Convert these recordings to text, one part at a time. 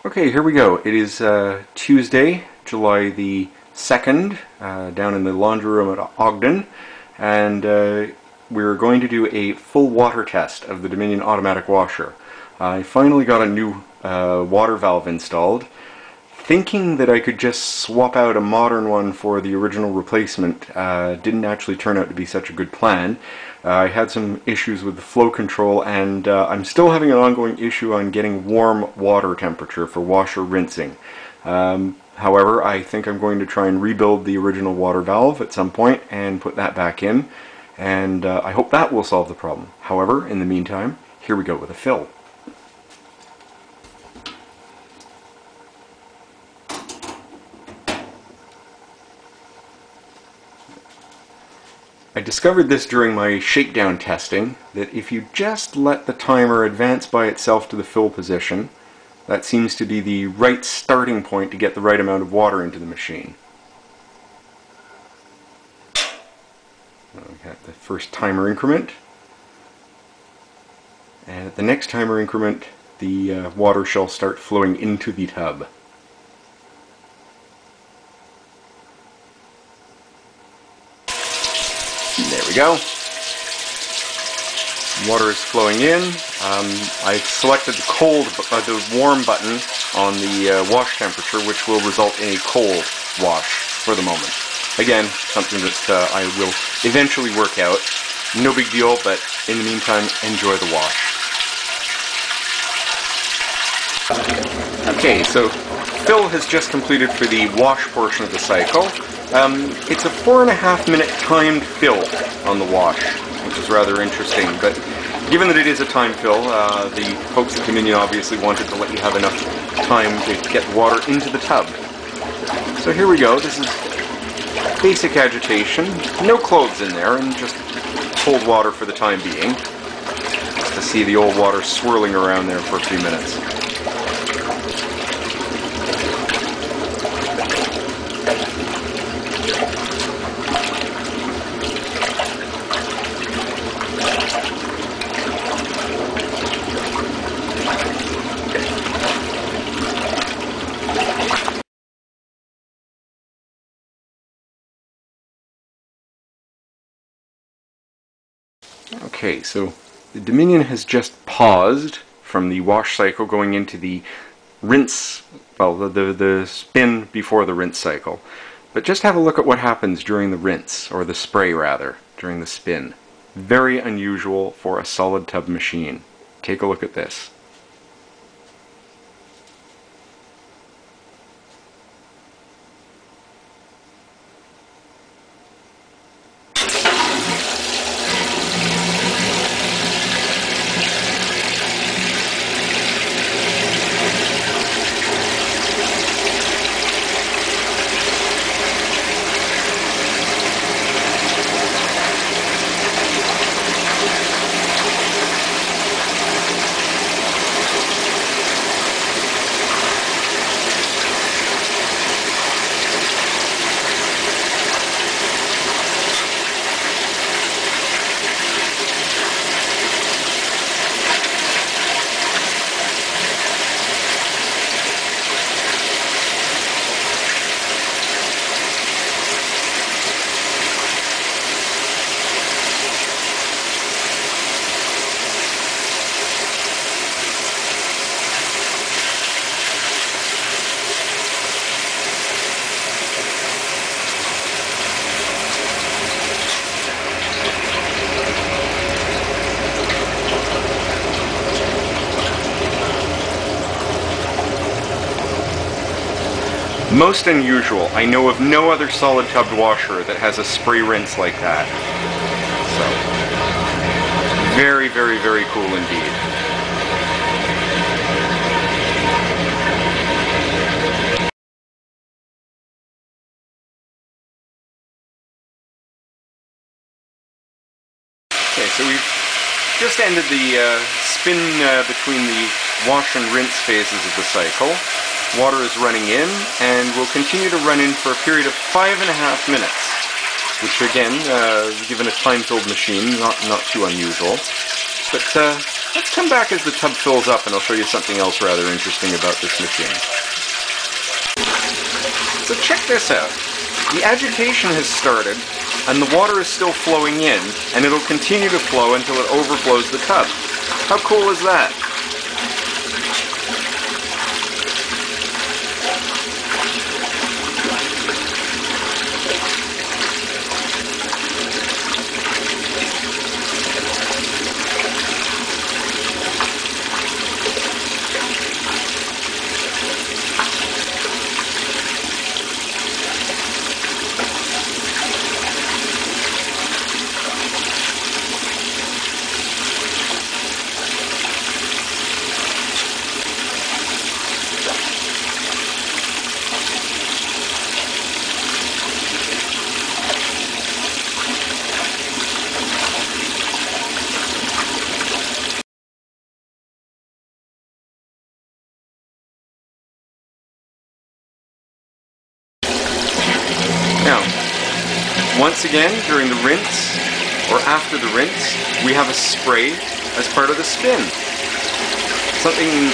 Okay, here we go. It is Tuesday, July the 2nd, down in the laundry room at Ogden, and we're going to do a full water test of the Dominion automatic washer. I finally got a new water valve installed, thinking that I could just swap out a modern one for the original replacement. Didn't actually turn out to be such a good plan. I had some issues with the flow control, and I'm still having an ongoing issue on getting warm water temperature for washer rinsing. However, I think I'm going to try and rebuild the original water valve at some point and put that back in, and I hope that will solve the problem. However, in the meantime, here we go with a fill. I discovered this during my shakedown testing, that if you just let the timer advance by itself to the fill position, that seems to be the right starting point to get the right amount of water into the machine. We got the first timer increment, and at the next timer increment the water shall start flowing into the tub. There we go. Water is flowing in. I've selected the warm button on the wash temperature, which will result in a cold wash for the moment. Again, something that I will eventually work out. No big deal, but in the meantime, enjoy the wash. Okay, so Phil has just completed for the wash portion of the cycle. It's a 4.5 minute timed fill on the wash, which is rather interesting, but given that it is a timed fill, the folks at Dominion obviously wanted to let you have enough time to get the water into the tub. So here we go. This is basic agitation, no clothes in there, and just cold water for the time being, just to see the old water swirling around there for a few minutes. Okay, so the Dominion has just paused from the wash cycle going into the rinse, well, the spin before the rinse cycle. But just have a look at what happens during the rinse, or the spray rather, during the spin. Very unusual for a solid tub machine. Take a look at this. Most unusual. I know of no other solid tubbed washer that has a spray rinse like that. So, very, very, very cool indeed. Okay, so we've just ended the spin between the wash and rinse phases of the cycle. Water is running in, and will continue to run in for a period of 5.5 minutes, which again, given a time-filled machine, not too unusual. But Let's come back as the tub fills up and I'll show you something else rather interesting about this machine. So check this out. The agitation has started and the water is still flowing in, and it'll continue to flow until it overflows the tub. How cool is that? Now, once again, during the rinse, or after the rinse, we have a spray as part of the spin. Something,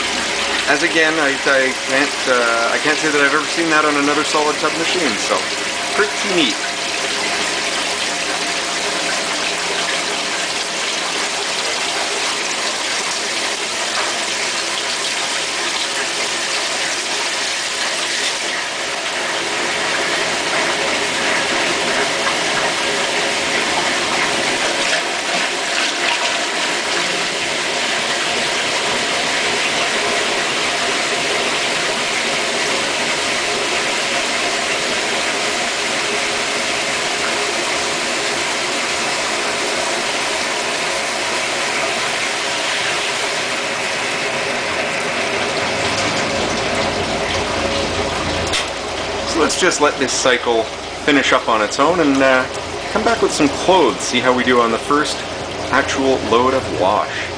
as again, I can't say that I've ever seen that on another solid tub machine, so pretty neat. So let's just let this cycle finish up on its own and come back with some clothes, see how we do on the first actual load of wash.